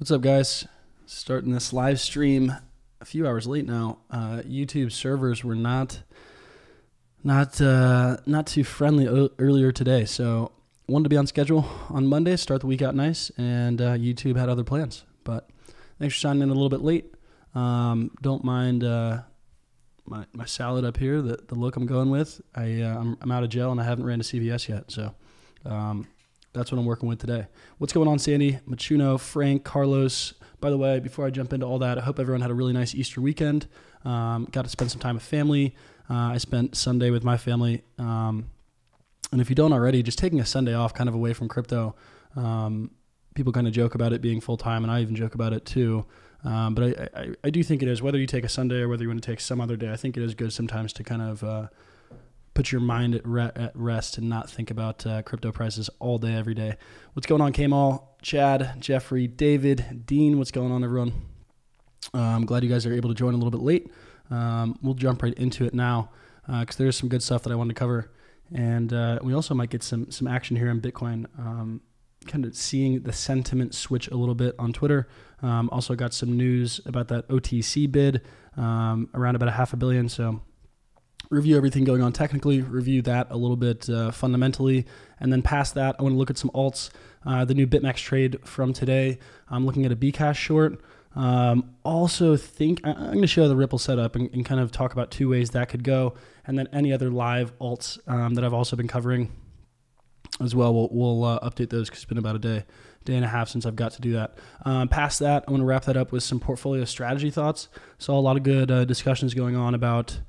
What's up, guys? Starting this live stream a few hours late now. YouTube servers were not too friendly earlier today, so wanted to be on schedule on Monday, start the week out nice, and YouTube had other plans. But thanks for signing in a little bit late. Don't mind my salad up here, the look I'm going with. I'm out of gel and I haven't ran to CVS yet, so that's what I'm working with today. What's going on, Sandy, Machuno, Frank, Carlos? By the way, before I jump into all that, I hope everyone had a really nice Easter weekend. Got to spend some time with family. I spent Sunday with my family. And if you don't already, just taking a Sunday off kind of away from crypto. People kind of joke about it being full-time, and I even joke about it too. But I do think it is, whether you take a Sunday or whether you want to take some other day, I think it is good sometimes to kind of put your mind at rest and not think about crypto prices all day, every day. What's going on, Kamal, Chad, Jeffrey, David, Dean? What's going on, everyone? I'm glad you guys are able to join a little bit late. We'll jump right into it now because there's some good stuff that I wanted to cover. And we also might get some action here on Bitcoin, kind of seeing the sentiment switch a little bit on Twitter. Also got some news about that OTC bid, around about $500 million. So review everything going on technically, review that a little bit fundamentally, and then past that, I want to look at some alts. The new BitMEX trade from today, I'm looking at a Bcash short. Also think, I'm going to show the Ripple setup and kind of talk about two ways that could go, and then any other live alts that I've also been covering as well. We'll update those because it's been about a day and a half since I've got to do that. Past that, I want to wrap that up with some portfolio strategy thoughts. Saw a lot of good discussions going on about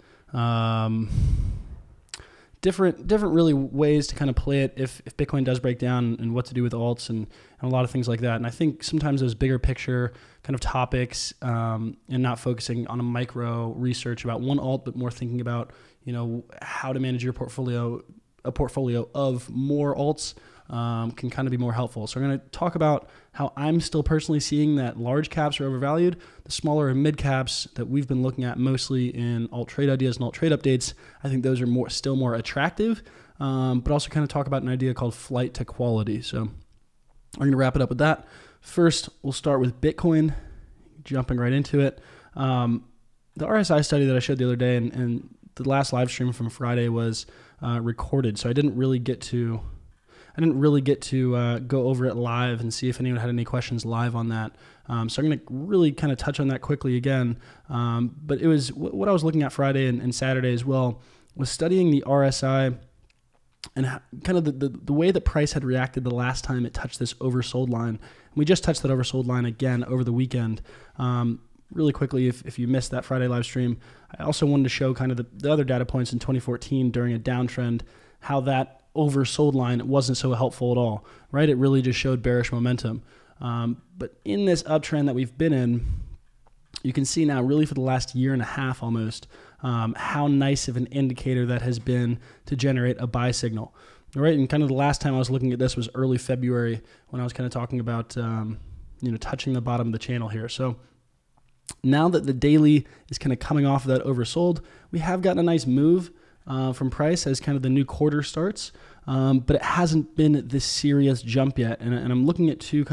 different really ways to kind of play it if Bitcoin does break down, and what to do with alts and a lot of things like that. And I think sometimes those bigger picture kind of topics, and not focusing on a micro research about one alt, but more thinking about, how to manage your portfolio, a portfolio of more alts, can kind of be more helpful. So we're going to talk about how I'm still personally seeing that large caps are overvalued. The smaller and mid caps that we've been looking at mostly in alt trade ideas and alt trade updates, I think those are still more attractive, but also kind of talk about an idea called flight to quality. So I'm going to wrap it up with that. First, we'll start with Bitcoin, jumping right into it. The RSI study that I showed the other day and the last live stream from Friday was recorded, so I didn't really get to go over it live and see if anyone had any questions live on that. So I'm going to really kind of touch on that quickly again. But it was what I was looking at Friday and Saturday as well, was studying the RSI and kind of the way that price had reacted the last time it touched this oversold line. And we just touched that oversold line again over the weekend. Really quickly, if you missed that Friday live stream, I also wanted to show kind of the other data points in 2014 during a downtrend, how that oversold line wasn't so helpful at all, right? It really just showed bearish momentum. But in this uptrend that we've been in, you can see now really for the last year and a half almost, how nice of an indicator that has been to generate a buy signal, right? And kind of the last time I was looking at this was early February when I was kind of talking about, touching the bottom of the channel here. So now that the daily is kind of coming off of that oversold, we have gotten a nice move from price as kind of the new quarter starts, but it hasn't been this serious jump yet. And I'm looking at two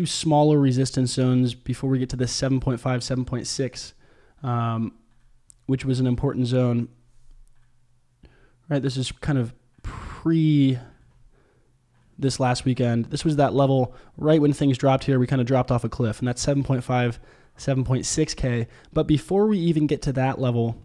smaller resistance zones before we get to this 7.5, 7.6, which was an important zone, right? This is kind of pre this last weekend. This was that level right when things dropped here. We kind of dropped off a cliff, and that's 7.5, 7.6K. But before we even get to that level,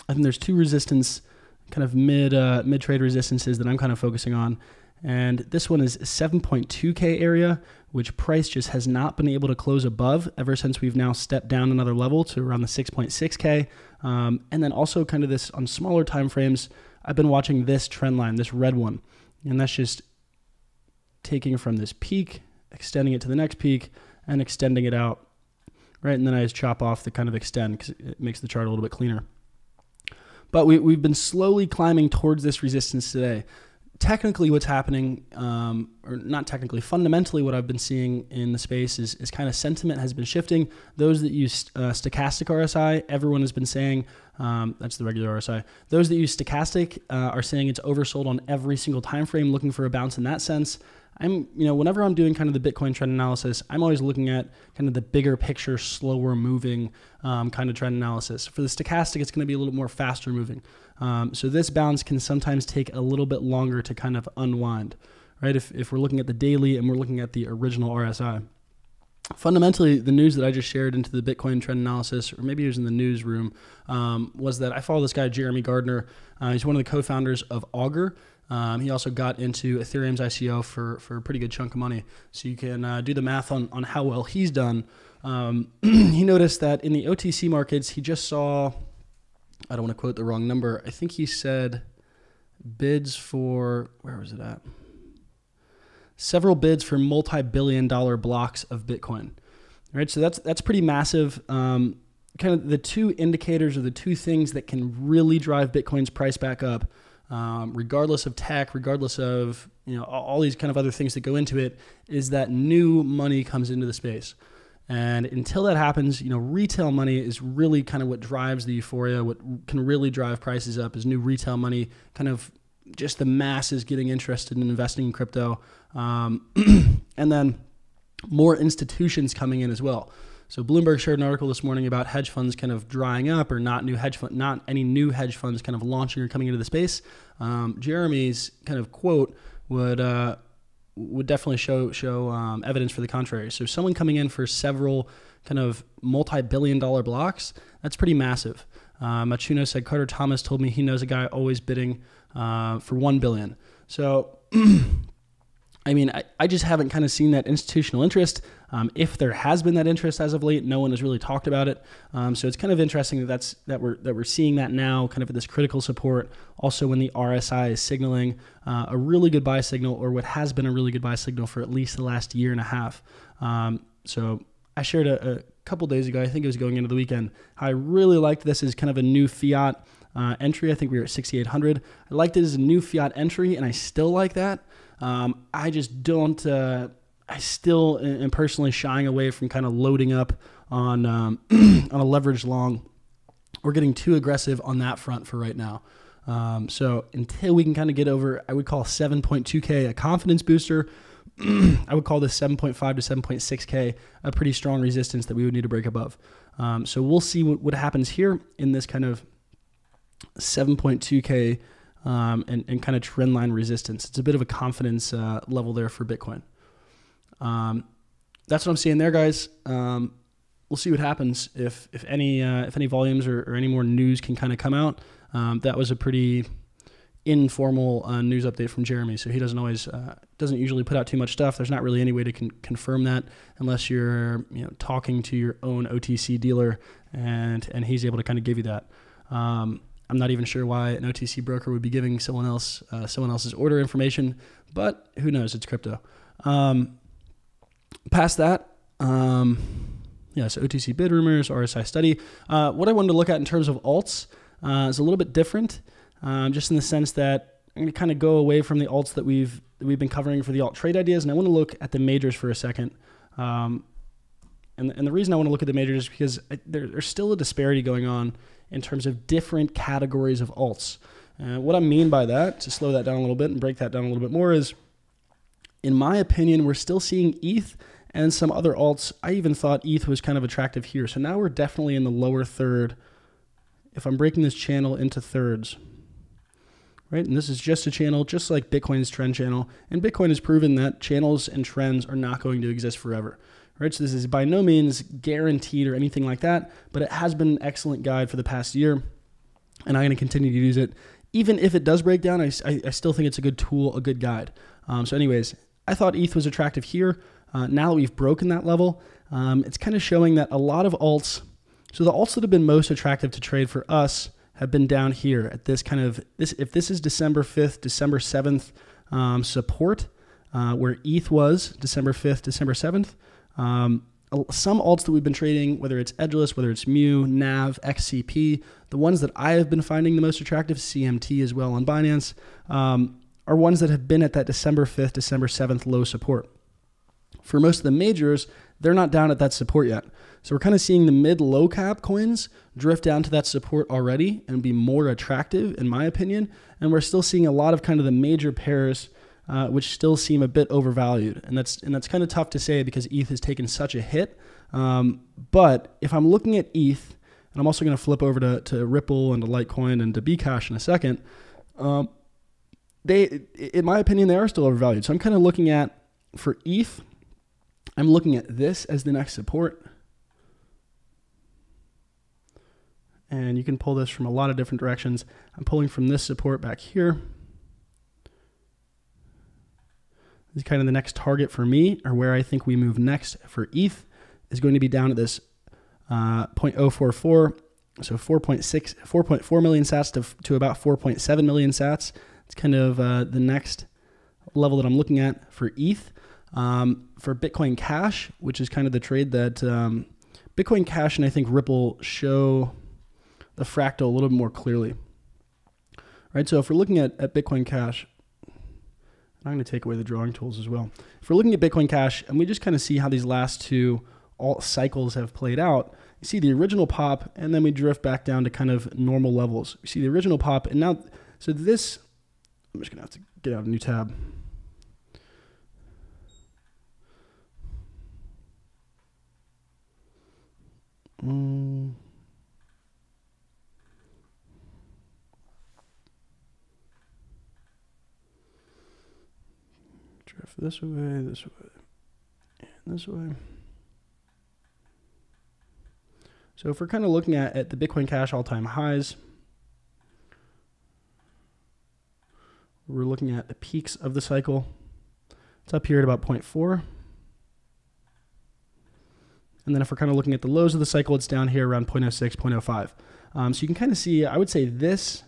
I think there's two resistance, kind of mid-trade resistances that I'm kind of focusing on. And this one is 7.2K area, which price just has not been able to close above ever since we've now stepped down another level to around the 6.6K. And then also kind of this on smaller time frames, I've been watching this trend line, this red one. And that's just taking from this peak, extending it to the next peak, and extending it out, right? And then I just chop off the kind of extend because it makes the chart a little bit cleaner. But we've been slowly climbing towards this resistance today. Technically what's happening, or not technically, fundamentally what I've been seeing in the space is kind of sentiment has been shifting. Those that use stochastic RSI, everyone has been saying, that's the regular RSI. Those that use stochastic are saying it's oversold on every single time frame, looking for a bounce in that sense. whenever I'm doing kind of the Bitcoin trend analysis, I'm always looking at kind of the bigger picture, slower moving kind of trend analysis. For the stochastic, it's going to be a little more faster moving. So this bounce can sometimes take a little bit longer to kind of unwind, right? If we're looking at the daily and we're looking at the original RSI. Fundamentally, the news that I just shared into the Bitcoin trend analysis, or maybe it was in the newsroom, was that I follow this guy, Jeremy Gardner. He's one of the co-founders of Augur. He also got into Ethereum's ICO for a pretty good chunk of money. So you can do the math on how well he's done. He noticed that in the OTC markets, he just saw, I don't want to quote the wrong number, I think he said bids for, where was it at? Several bids for multi-billion-dollar blocks of Bitcoin. All right, so that's pretty massive. Kind of the two indicators or the two things that can really drive Bitcoin's price back up, regardless of tech, regardless of all these kind of other things that go into it, is that new money comes into the space. And until that happens, retail money is really kind of what drives the euphoria. What can really drive prices up is new retail money, kind of just the masses getting interested in investing in crypto. And then more institutions coming in as well. So Bloomberg shared an article this morning about hedge funds kind of drying up, or not any new hedge funds kind of launching or coming into the space. Jeremy's kind of quote would definitely show evidence for the contrary. So someone coming in for several kind of multi-billion-dollar blocks, that's pretty massive. Machuno said, Carter Thomas told me he knows a guy always bidding for $1 billion. So, I mean, I just haven't kind of seen that institutional interest. If there has been that interest as of late, no one has really talked about it. So it's kind of interesting that we're seeing that now, kind of at this critical support. Also, when the RSI is signaling a really good buy signal, or what has been a really good buy signal for at least the last year and a half. So I shared a couple days ago, I think it was going into the weekend, how I really liked this as kind of a new fiat entry. I think we were at 6,800. I liked it as a new fiat entry, and I still like that. I just don't, I still am personally shying away from kind of loading up on on a leveraged long or getting too aggressive on that front for right now. So until we can kind of get over, I would call 7.2K a confidence booster. I would call this 7.5 to 7.6K a pretty strong resistance that we would need to break above. So we'll see what happens here in this kind of 7.2K and kind of trend line resistance. It's a bit of a confidence level there for Bitcoin. That's what I'm seeing there, guys. We'll see what happens if any volumes or any more news can kind of come out. That was a pretty informal news update from Jeremy, so he doesn't usually put out too much stuff. There's not really any way to confirm that unless you're talking to your own OTC dealer, and he's able to kind of give you that. I'm not even sure why an OTC broker would be giving someone else's order information, but who knows? It's crypto. Past that, so OTC bid rumors, RSI study. What I wanted to look at in terms of alts is a little bit different, just in the sense that I'm going to kind of go away from the alts that we've been covering for the alt trade ideas, and I want to look at the majors for a second. And the reason I want to look at the majors is because there's still a disparity going on in terms of different categories of alts. What I mean by that, to slow that down a little bit and break that down a little bit more, is, in my opinion, we're still seeing ETH and some other alts. I even thought ETH was kind of attractive here. So now we're definitely in the lower third. If I'm breaking this channel into thirds, right? And this is just a channel, just like Bitcoin's trend channel. And Bitcoin has proven that channels and trends are not going to exist forever, right? So this is by no means guaranteed or anything like that, but it has been an excellent guide for the past year, and I'm going to continue to use it. Even if it does break down, I still think it's a good tool, a good guide. So anyways, I thought ETH was attractive here. Now that we've broken that level, it's kind of showing that a lot of alts, so the alts that have been most attractive to trade for us have been down here at this kind of, if this is December 5th, December 7th support, where ETH was December 5th, December 7th. Some alts that we've been trading, whether it's Edgeless, whether it's Mu, NAV, XCP, the ones that I have been finding the most attractive, CMT as well on Binance, are ones that have been at that December 5th, December 7th low support. For most of the majors, they're not down at that support yet. So we're kind of seeing the mid-low cap coins drift down to that support already and be more attractive, in my opinion. And we're still seeing a lot of kind of the major pairs which still seem a bit overvalued. And that's kind of tough to say because ETH has taken such a hit. But if I'm looking at ETH, and I'm also going to flip over to Ripple and to Litecoin and to Bcash in a second, in my opinion, they are still overvalued. So I'm kind of looking at, for ETH, I'm looking at this as the next support. And you can pull this from a lot of different directions. I'm pulling from this support back here. This is kind of the next target for me, or where I think we move next for ETH, is going to be down at this 0.044, so 4.4 million sats to about 4.7 million sats. It's kind of the next level that I'm looking at for ETH. For Bitcoin Cash, which is kind of the trade that Bitcoin Cash and I think Ripple show the fractal a little bit more clearly. Right, so if we're looking at Bitcoin Cash, I'm going to take away the drawing tools as well. If we're looking at Bitcoin Cash and we just kind of see how these last two alt cycles have played out, you see the original pop and then we drift back down to kind of normal levels. You see the original pop and now, so this, I'm just going to have to get out a new tab. Drift this way, and this way. So if we're kind of looking at the Bitcoin Cash all-time highs, we're looking at the peaks of the cycle. It's up here at about 0.4. And then if we're kind of looking at the lows of the cycle, it's down here around 0.06, 0.05. So you can kind of see, I would say this,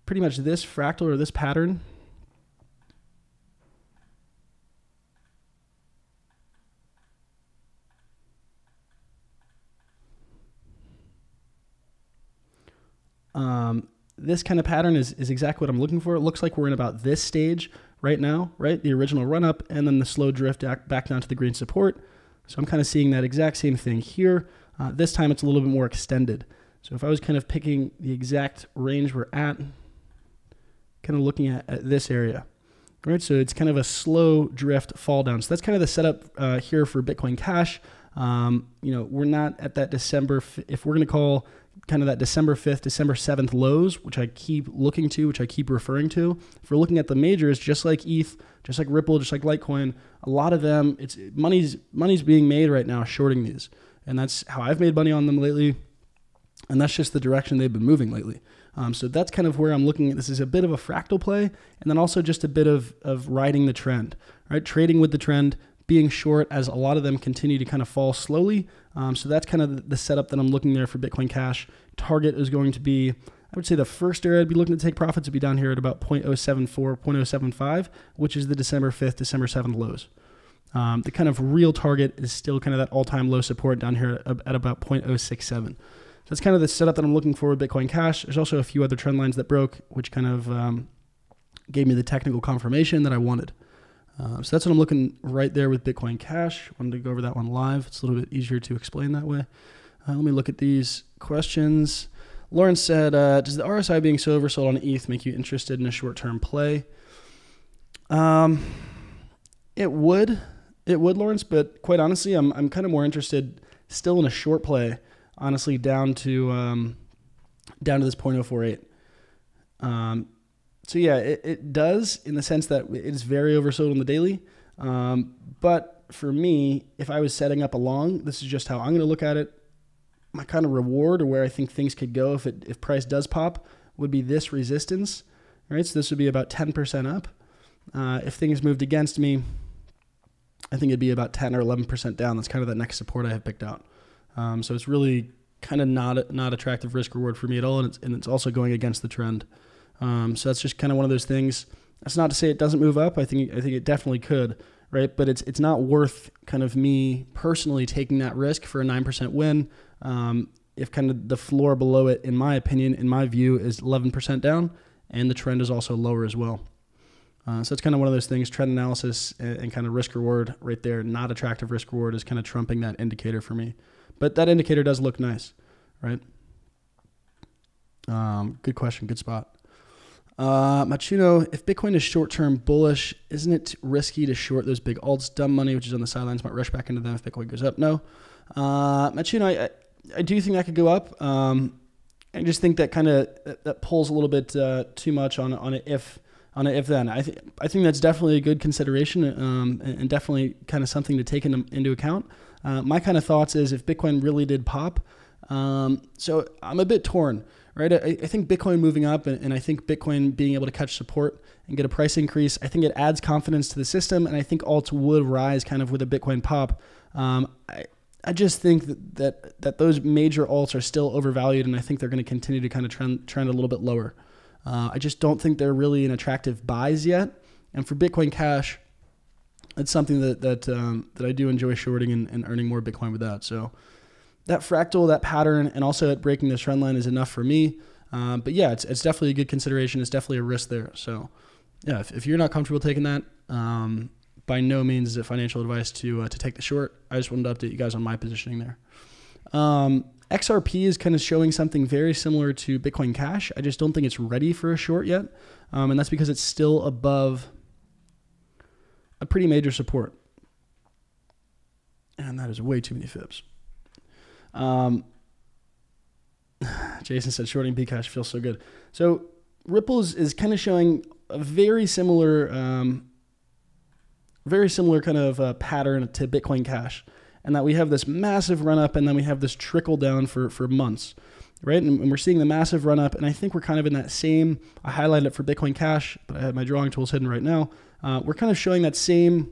pretty much this fractal or this pattern this kind of pattern is exactly what I'm looking for. It looks like we're in about this stage right now, right? The original run up and then the slow drift back down to the green support. So I'm kind of seeing that exact same thing here. This time it's a little bit more extended. So if I was kind of picking the exact range we're at, kind of looking at this area, right? So it's kind of a slow drift fall down. So that's kind of the setup here for Bitcoin Cash. We're not at that December, if we're going to call kind of that December 5th, December 7th lows, which I keep looking to, which I keep referring to. If we're looking at the majors, just like ETH, just like Ripple, just like Litecoin, a lot of them, it's money's being made right now shorting these. And that's how I've made money on them lately. And that's just the direction they've been moving lately. So that's kind of where I'm looking at. This is a bit of a fractal play, and then also just a bit of riding the trend, right? Trading with the trend, being short as a lot of them continue to kind of fall slowly. So that's kind of the setup that I'm looking there for Bitcoin Cash. Target is going to be, I would say the first area I'd be looking to take profits would be down here at about 0.074, 0.075, which is the December 5th, December 7th lows. The kind of real target is still kind of that all-time low support down here at about 0.067. So that's kind of the setup that I'm looking for with Bitcoin Cash. There's also a few other trend lines that broke, which kind of gave me the technical confirmation that I wanted. So that's what I'm looking right there with Bitcoin Cash. Wanted to go over that one live. It's a little bit easier to explain that way. Let me look at these questions. Lawrence said, does the RSI being so oversold on ETH make you interested in a short-term play? It would, Lawrence, but quite honestly, I'm kind of more interested still in a short play, honestly, down to this 0.048. So yeah, it does in the sense that it is very oversold on the daily. But for me, if I was setting up a long, this is just how I'm going to look at it. My kind of reward, or where I think things could go if price does pop, would be this resistance, right? So this would be about 10% up. If things moved against me, I think it'd be about 10 or 11% down. That's kind of the next support I have picked out. So it's really kind of not attractive risk reward for me at all, and it's also going against the trend. So that's just kind of one of those things. That's not to say it doesn't move up. I think it definitely could, right? But it's not worth kind of me personally taking that risk for a 9% win. If kind of the floor below it, in my opinion, in my view, is 11% down, and the trend is also lower as well. So it's kind of one of those things, trend analysis and kind of risk reward right there. Not attractive risk reward is kind of trumping that indicator for me. But that indicator does look nice, right? Good question, good spot. Machuno, if Bitcoin is short-term bullish, isn't it risky to short those big alts? Dumb money, which is on the sidelines, might rush back into them if Bitcoin goes up. No. Machuno, I do think that could go up. I just think that that pulls a little bit too much on an if then. I think that's definitely a good consideration and definitely kind of something to take into account. My kind of thoughts is if Bitcoin really did pop. So I'm a bit torn, right? I think Bitcoin moving up and I think Bitcoin being able to catch support and get a price increase, I think it adds confidence to the system, and I think alts would rise kind of with a Bitcoin pop. I just think that those major alts are still overvalued, and I think they're going to continue to kind of trend a little bit lower. I just don't think they're really an attractive buys yet. And for Bitcoin Cash, it's something that I do enjoy shorting and earning more Bitcoin with that. So that fractal, that pattern, and also it breaking the trend line is enough for me. But yeah, it's definitely a good consideration. It's definitely a risk there. So yeah, if you're not comfortable taking that, by no means is it financial advice to take the short. I just wanted to update you guys on my positioning there. XRP is kind of showing something very similar to Bitcoin Cash. I just don't think it's ready for a short yet. And that's because it's still above a pretty major support. And that is way too many fibs. Jason said shorting Bcash feels so good. So Ripple is kind of showing a very similar kind of pattern to Bitcoin Cash, and that we have this massive run up and then we have this trickle down for months, right? And we're seeing the massive run up, and I think we're kind of in that same, I highlighted it for Bitcoin Cash, but I have my drawing tools hidden right now. We're kind of showing that same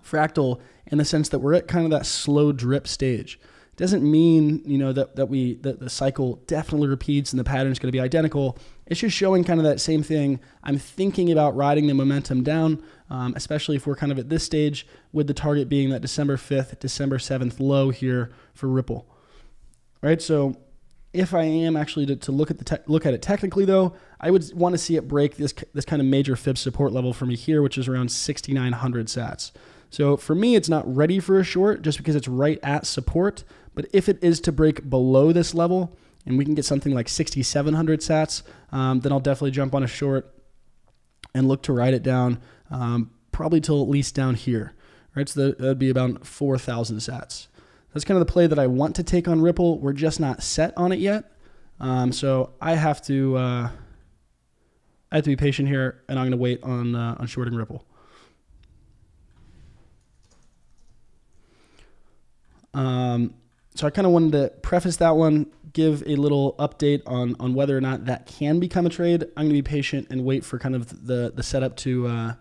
fractal in the sense that we're at kind of that slow drip stage. It doesn't mean, that the cycle definitely repeats and the pattern is going to be identical. It's just showing kind of that same thing. I'm thinking about riding the momentum down, especially if we're kind of at this stage, with the target being that December 5th, December 7th low here for Ripple, right? So if I am actually to look at it technically, though, I would want to see it break this kind of major fib support level for me here, which is around 6,900 sats. So for me, it's not ready for a short just because it's right at support. But if it is to break below this level and we can get something like 6,700 sats, then I'll definitely jump on a short and look to ride it down, probably till at least down here, right? So that would be about 4,000 sats. That's kind of the play that I want to take on Ripple. We're just not set on it yet. So I have to be patient here, and I'm going to wait on shorting Ripple. So I kind of wanted to preface that one, give a little update on whether or not that can become a trade. I'm going to be patient and wait for kind of the setup to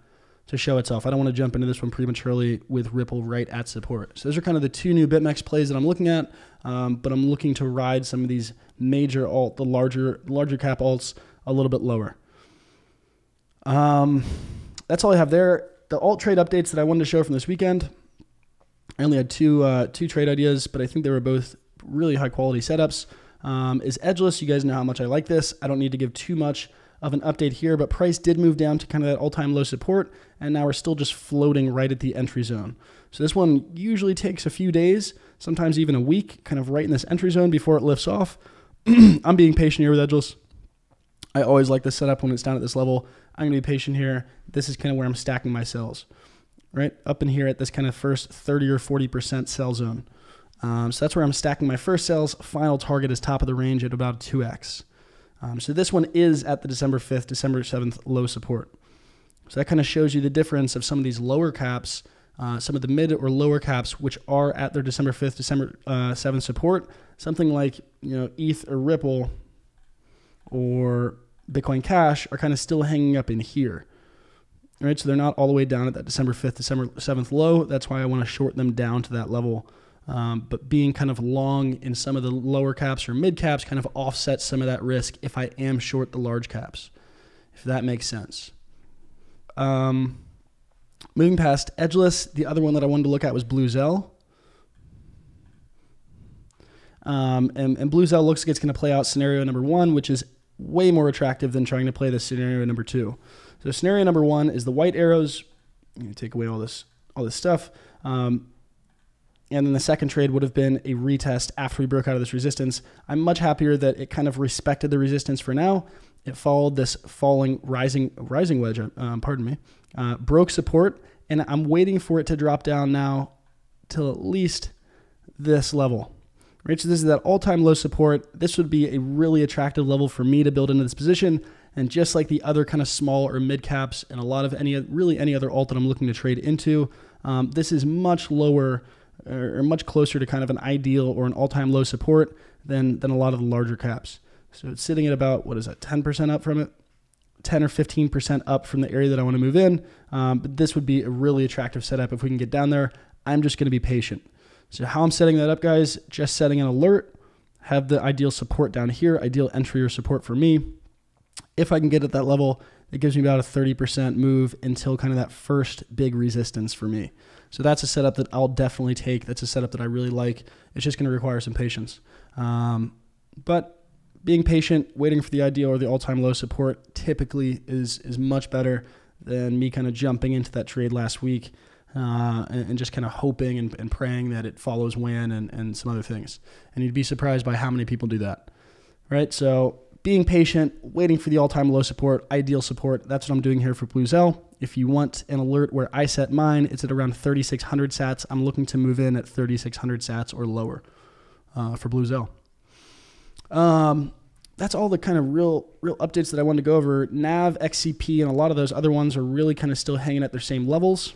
show itself. I don't want to jump into this one prematurely with Ripple right at support. So those are kind of the two new BitMEX plays that I'm looking at, but I'm looking to ride some of these major the larger cap alts a little bit lower. That's all I have there. The alt trade updates that I wanted to show from this weekend. I only had two trade ideas, but I think they were both really high quality setups. Is Edgeless. You guys know how much I like this. I don't need to give too much of an update here, but price did move down to kind of that all-time low support, and now we're still just floating right at the entry zone. So this one usually takes a few days, sometimes even a week, kind of right in this entry zone before it lifts off. I'm being patient here with Edgeless. I always like this setup when it's down at this level. I'm going to be patient here. This is kind of where I'm stacking my sells. Right up in here at this kind of first 30 or 40% sell zone. So that's where I'm stacking my first sells. Final target is top of the range at about 2x. So this one is at the December 5th, December 7th low support. So that kind of shows you the difference of some of these lower caps, some of the mid or lower caps, which are at their December 5th, December 7th support. Something like ETH or Ripple or Bitcoin Cash are kind of still hanging up in here. All right, so they're not all the way down at that December 5th, December 7th low. That's why I want to short them down to that level. But being kind of long in some of the lower caps or mid caps kind of offsets some of that risk if I am short the large caps, if that makes sense. Moving past Edgeless, the other one that I wanted to look at was Bluzelle. And Bluzelle looks like it's going to play out scenario number 1, which is way more attractive than trying to play the scenario number 2. So scenario number 1 is the white arrows. I'm going to take away all this stuff. And then the second trade would have been a retest after we broke out of this resistance. I'm much happier that it kind of respected the resistance for now. it followed this rising wedge, broke support, and I'm waiting for it to drop down now till at least this level. Right, so this is that all-time low support. This would be a really attractive level for me to build into this position. And just like the other kind of small or mid caps and a lot of any other alt that I'm looking to trade into, this is much lower or much closer to kind of an ideal or an all-time low support than a lot of the larger caps. So it's sitting at about, 10% up from it, 10 or 15% up from the area that I want to move in. But this would be a really attractive setup if we can get down there. I'm just going to be patient. So how I'm setting that up, guys, just setting an alert, have the ideal support down here, ideal entry or support for me. If I can get at that level, it gives me about a 30% move until kind of that first big resistance for me. So that's a setup that I'll definitely take. That's a setup that I really like. It's just going to require some patience. But being patient, waiting for the ideal or the all-time low support typically is much better than me kind of jumping into that trade last week and just kind of hoping and praying that it follows WAN and some other things. And you'd be surprised by how many people do that, right? So being patient, waiting for the all-time low support, ideal support, that's what I'm doing here for Bluzelle. If you want an alert where I set mine, it's at around 3,600 sats. I'm looking to move in at 3,600 sats or lower for Bluzelle. That's all the kind of real updates that I wanted to go over. NAV, XCP, and a lot of those other ones are really kind of still hanging at their same levels.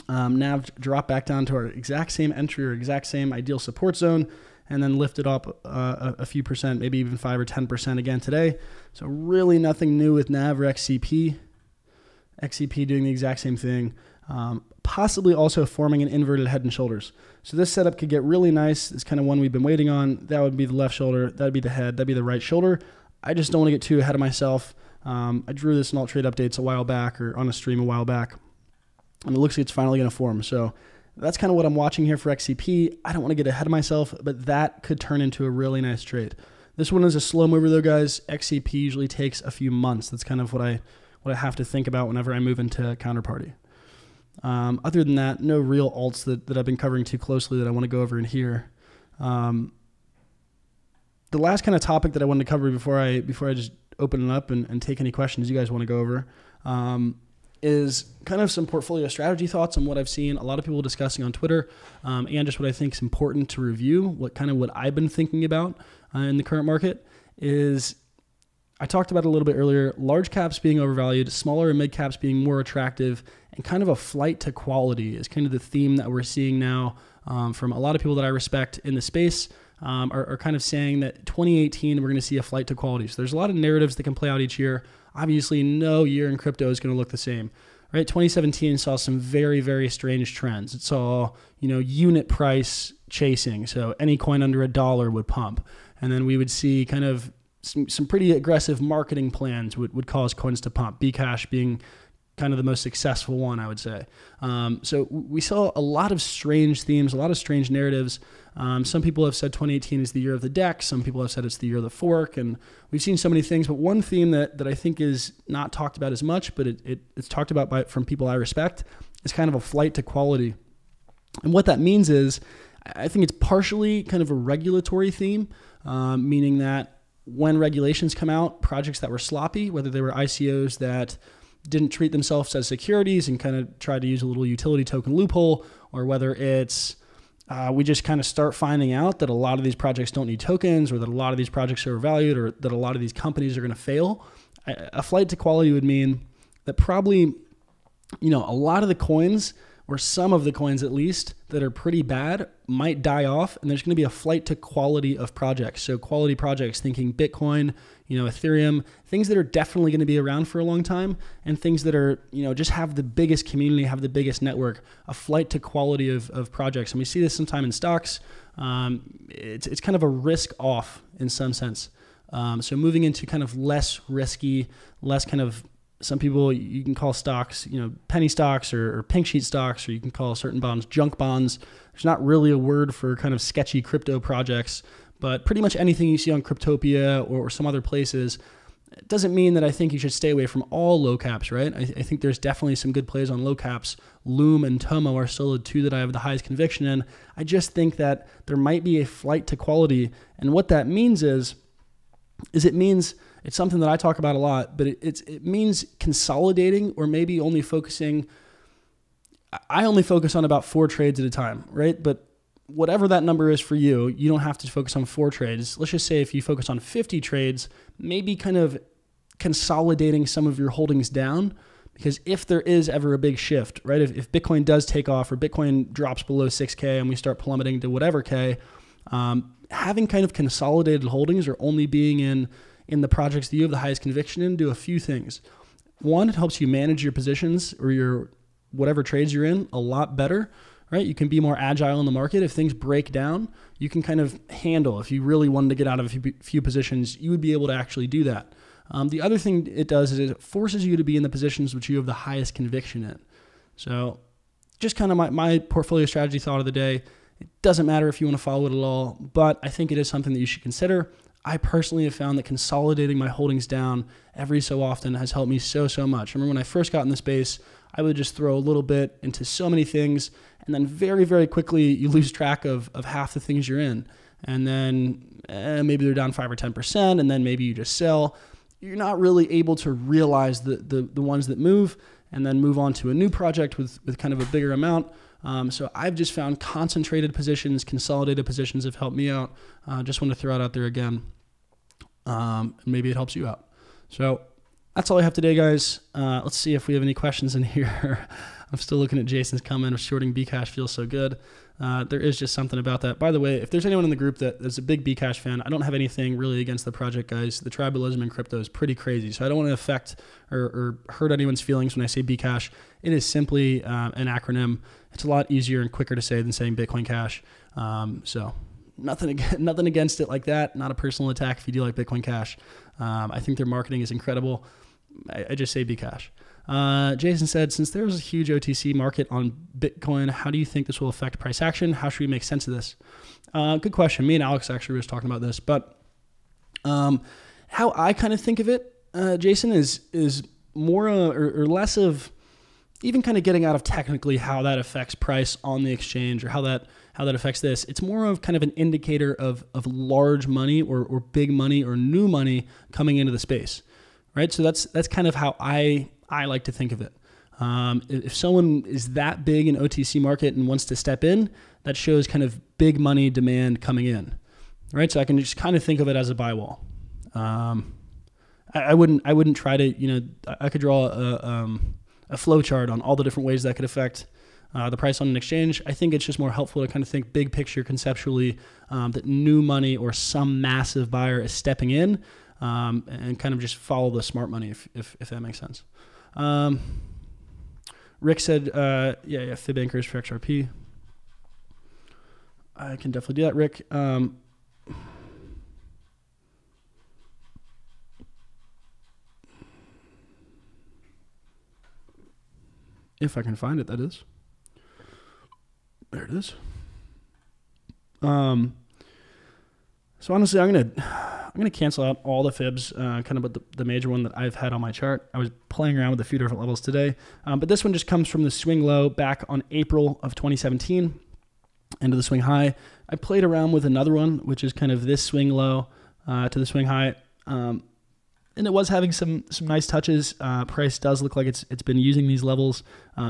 NAV dropped back down to our exact same entry or exact same ideal support zone, and then lifted up a few percent, maybe even 5 or 10% again today. So really nothing new with NAV or XCP. XCP doing the exact same thing, possibly also forming an inverted head and shoulders. So this setup could get really nice. It's kind of one we've been waiting on. That would be the left shoulder. That'd be the head. That'd be the right shoulder. I just don't want to get too ahead of myself. I drew this in Alt Trade Updates a while back or on a stream a while back, and it looks like it's finally going to form. So that's kind of what I'm watching here for XCP. I don't want to get ahead of myself, but that could turn into a really nice trade. This one is a slow mover though, guys. XCP usually takes a few months. That's kind of what I have to think about whenever I move into Counterparty. Other than that, no real alts that I've been covering too closely that I want to go over in here. The last kind of topic that I wanted to cover before I just open it up and take any questions you guys want to go over is kind of some portfolio strategy thoughts on what I've seen a lot of people discussing on Twitter, and just what I think is important to review. What I've been thinking about in the current market is, I talked about it a little bit earlier, large caps being overvalued, smaller and mid caps being more attractive, and kind of a flight to quality is kind of the theme that we're seeing now from a lot of people that I respect in the space. Are kind of saying that 2018, we're going to see a flight to quality. So there's a lot of narratives that can play out each year. Obviously, no year in crypto is going to look the same, right? 2017 saw some very, very strange trends. It saw, unit price chasing. So any coin under $1 would pump. And then we would see kind of some pretty aggressive marketing plans would cause coins to pump. Bcash being kind of the most successful one, I would say. So we saw a lot of strange themes, a lot of strange narratives. Some people have said 2018 is the year of the DEX. Some people have said it's the year of the fork. And we've seen so many things. But one theme that I think is not talked about as much, but it's talked about from people I respect, is kind of a flight to quality. And what that means is, I think it's partially kind of a regulatory theme, meaning that when regulations come out, projects that were sloppy, whether they were ICOs that didn't treat themselves as securities and kind of tried to use a little utility token loophole, or whether it's we just kind of start finding out that a lot of these projects don't need tokens, or that a lot of these projects are overvalued, or that a lot of these companies are going to fail. A flight to quality would mean that probably, a lot of the coins, or some of the coins at least, that are pretty bad might die off, and there's going to be a flight to quality of projects. So quality projects, thinking Bitcoin, Ethereum, things that are definitely going to be around for a long time, and things that are, just have the biggest community, have the biggest network, a flight to quality of projects. And we see this sometime in stocks. It's kind of a risk off in some sense. So moving into kind of less risky, less kind of, some people, you can call stocks, penny stocks or pink sheet stocks, or you can call certain bonds junk bonds. There's not really a word for kind of sketchy crypto projects, but pretty much anything you see on Cryptopia or some other places, it doesn't mean that I think you should stay away from all low caps, right? I think there's definitely some good plays on low caps. Loom and Tomo are still the two that I have the highest conviction in. I just think that there might be a flight to quality. And what that means is it means it's something that I talk about a lot, but it means consolidating or maybe only focusing. I only focus on about 4 trades at a time, right? But whatever that number is for you, you don't have to focus on 4 trades. Let's just say if you focus on 50 trades, maybe kind of consolidating some of your holdings down, because if there is ever a big shift, right? If Bitcoin does take off or Bitcoin drops below 6K and we start plummeting to whatever K, having kind of consolidated holdings or only being in the projects that you have the highest conviction in do a few things. One, it helps you manage your positions or your whatever trades you're in a lot better, right? You can be more agile in the market. If things break down, you can kind of handle. If you really wanted to get out of a few positions, you would be able to actually do that. The other thing it does is it forces you to be in the positions which you have the highest conviction in. So just kind of my portfolio strategy thought of the day. It doesn't matter if you want to follow it at all, but I think it is something that you should consider. I personally have found that consolidating my holdings down every so often has helped me so much. I remember when I first got in the space, I would just throw a little bit into so many things, and then very quickly you lose track of half the things you're in. And then maybe they're down 5 or 10%, and then maybe you just sell. You're not really able to realize the ones that move and then move on to a new project with kind of a bigger amount. So I've just found concentrated positions, consolidated positions have helped me out. Just want to throw it out there again. Maybe it helps you out. So that's all I have today, guys. Let's see if we have any questions in here. I'm still looking at Jason's comment of shorting Bcash feels so good. There is just something about that. By the way, if there's anyone in the group that is a big Bcash fan, I don't have anything really against the project, guys. The tribalism in crypto is pretty crazy. So I don't want to affect or hurt anyone's feelings when I say Bcash. It is simply an acronym. It's a lot easier and quicker to say than saying Bitcoin Cash. So nothing against it like that. Not a personal attack if you do like Bitcoin Cash. I think their marketing is incredible. I just say Bcash. Jason said, since there's a huge OTC market on Bitcoin, how do you think this will affect price action? How should we make sense of this? Good question. Me and Alex actually were just talking about this, but how I kind of think of it, Jason, is more or less of even kind of getting out of technically how that affects price on the exchange or how that affects this. It's more of kind of an indicator of large money or big money or new money coming into the space, right? So that's kind of how I like to think of it. If someone is that big in OTC market and wants to step in, that shows kind of big money demand coming in, right? So I can just kind of think of it as a buy wall. I wouldn't try to, I could draw a flow chart on all the different ways that could affect the price on an exchange. I think it's just more helpful to kind of think big picture conceptually, that new money or some massive buyer is stepping in, and kind of just follow the smart money if that makes sense. Rick said, yeah, fib anchors for XRP. I can definitely do that, Rick. If I can find it, that is. There it is. So honestly, I'm gonna cancel out all the fibs, kind of but the major one that I've had on my chart. I was playing around with a few different levels today, but this one just comes from the swing low back on April of 2017 into the swing high. I played around with another one, which is kind of this swing low to the swing high, and it was having some nice touches. Price does look like it's been using these levels,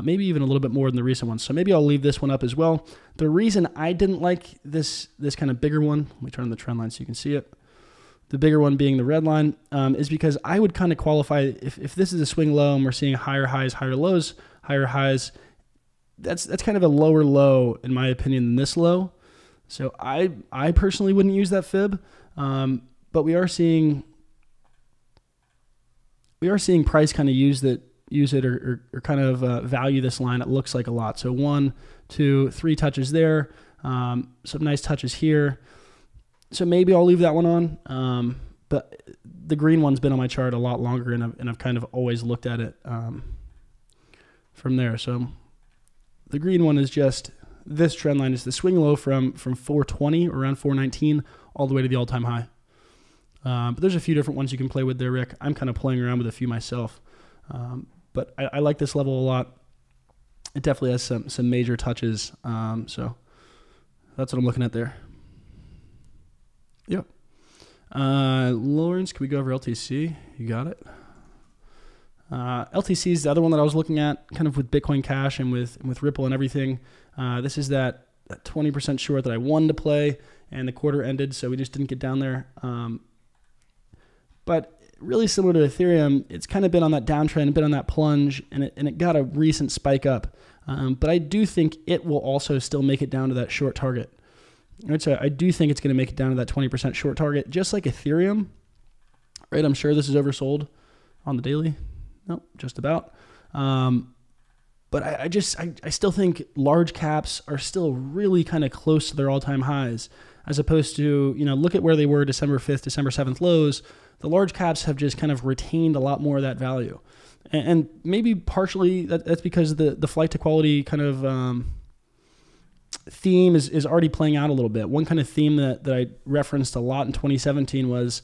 maybe even a little bit more than the recent ones. So maybe I'll leave this one up as well. The reason I didn't like this kind of bigger one, let me turn on the trend line so you can see it. The bigger one being the red line, is because I would kind of qualify if this is a swing low and we're seeing higher highs, higher lows, higher highs. That's kind of a lower low in my opinion than this low. So I personally wouldn't use that fib, but we are seeing price kind of use it or kind of value this line. It looks like a lot. So 1, 2, 3 touches there. Some nice touches here. So maybe I'll leave that one on. But the green one's been on my chart a lot longer, and I've kind of always looked at it from there. So the green one is just this trend line is the swing low from 420 around 419 all the way to the all-time high. But there's a few different ones you can play with there, Rick. I'm kind of playing around with a few myself. But I like this level a lot. It definitely has some major touches. So that's what I'm looking at there. Yep. Lawrence, can we go over LTC? You got it. LTC is the other one that I was looking at, kind of with Bitcoin Cash and with Ripple and everything. This is that 20% short that I wanted to play, and the quarter ended, so we just didn't get down there. But really similar to Ethereum, it's kind of been on that downtrend, been on that plunge, and it got a recent spike up. But I do think it will also still make it down to that short target. Right, so I do think it's going to make it down to that 20% short target, just like Ethereum. Right, I'm sure this is oversold on the daily. Nope, just about. But I still think large caps are still really kind of close to their all-time highs, as opposed to, look at where they were December 5th, December 7th lows. The large caps have just kind of retained a lot more of that value. And maybe partially that's because the flight to quality kind of theme is already playing out a little bit. One kind of theme that I referenced a lot in 2017 was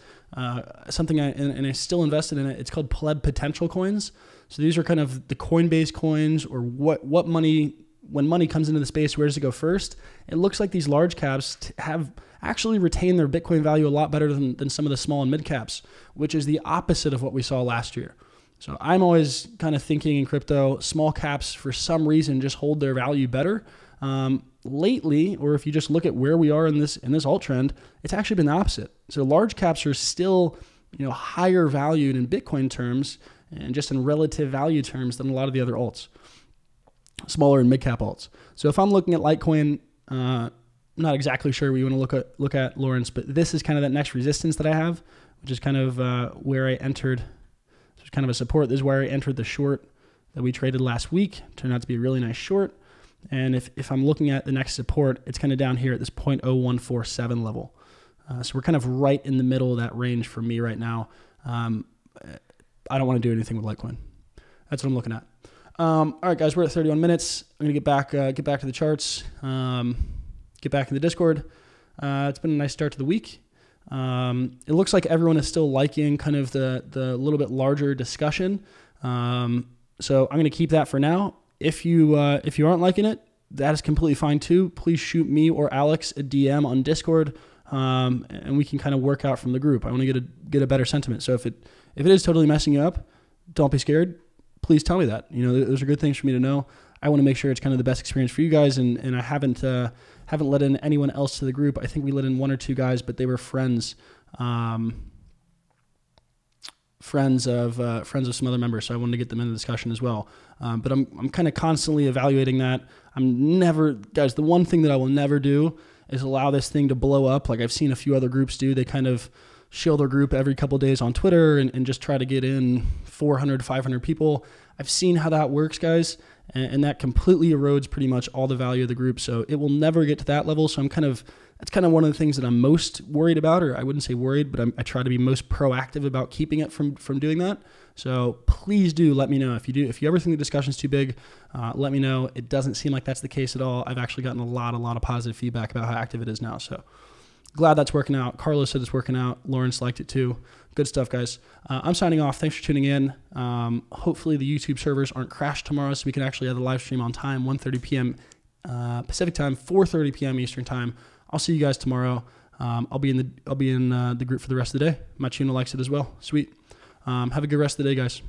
something I still invested in it. It's called pleb potential coins. So these are kind of the Coinbase coins, or what money, when money comes into the space, where does it go first? It looks like these large caps have actually retained their Bitcoin value a lot better than some of the small and mid caps, which is the opposite of what we saw last year. So I'm always kind of thinking in crypto, small caps for some reason just hold their value better. Lately, or if you just look at where we are in this alt trend, it's actually been the opposite. So large caps are still, higher valued in Bitcoin terms and just in relative value terms than a lot of the other alts, smaller and mid cap alts. So if I'm looking at Litecoin, not exactly sure what you want to look at, Lawrence, but this is kind of that next resistance that I have, which is kind of where I entered. There's kind of a support. This is where I entered the short that we traded last week. Turned out to be a really nice short. And if I'm looking at the next support, it's kind of down here at this 0.0147 level. So we're kind of right in the middle of that range for me right now. I don't want to do anything with Litecoin. That's what I'm looking at. All right, guys, we're at 31 minutes. I'm going to get back to the charts, get back in the Discord. It's been a nice start to the week. It looks like everyone is still liking kind of the little bit larger discussion. So I'm going to keep that for now. If you aren't liking it, that is completely fine too. Please shoot me or Alex a DM on Discord, and we can kind of work out from the group. I want to get a better sentiment. So if it is totally messing you up, don't be scared. Please tell me that. Those are good things for me to know. I want to make sure it's kind of the best experience for you guys, and I haven't let in anyone else to the group. I think we let in one or two guys, but they were friends. Friends of some other members, so I wanted to get them in the discussion as well. But I'm kind of constantly evaluating that. Guys, the one thing that I will never do is allow this thing to blow up like I've seen a few other groups do. They kind of shill their group every couple of days on Twitter and just try to get in 400 to 500 people. I've seen how that works, guys, and that completely erodes pretty much all the value of the group. So it will never get to that level. So that's kind of one of the things that I'm most worried about, or I wouldn't say worried, but I try to be most proactive about keeping it from doing that. So please do let me know if you ever think the discussion's too big. Let me know. It doesn't seem like that's the case at all. I've actually gotten a lot of positive feedback about how active it is now. So glad that's working out. Carlos said it's working out. Lawrence liked it too. Good stuff, guys. I'm signing off. Thanks for tuning in. Hopefully the YouTube servers aren't crashed tomorrow, so we can actually have the live stream on time, 1:30 p.m. Pacific time, 4:30 p.m. Eastern time. I'll see you guys tomorrow. I'll be in the group for the rest of the day. My channel likes it as well. Sweet. Have a good rest of the day, guys.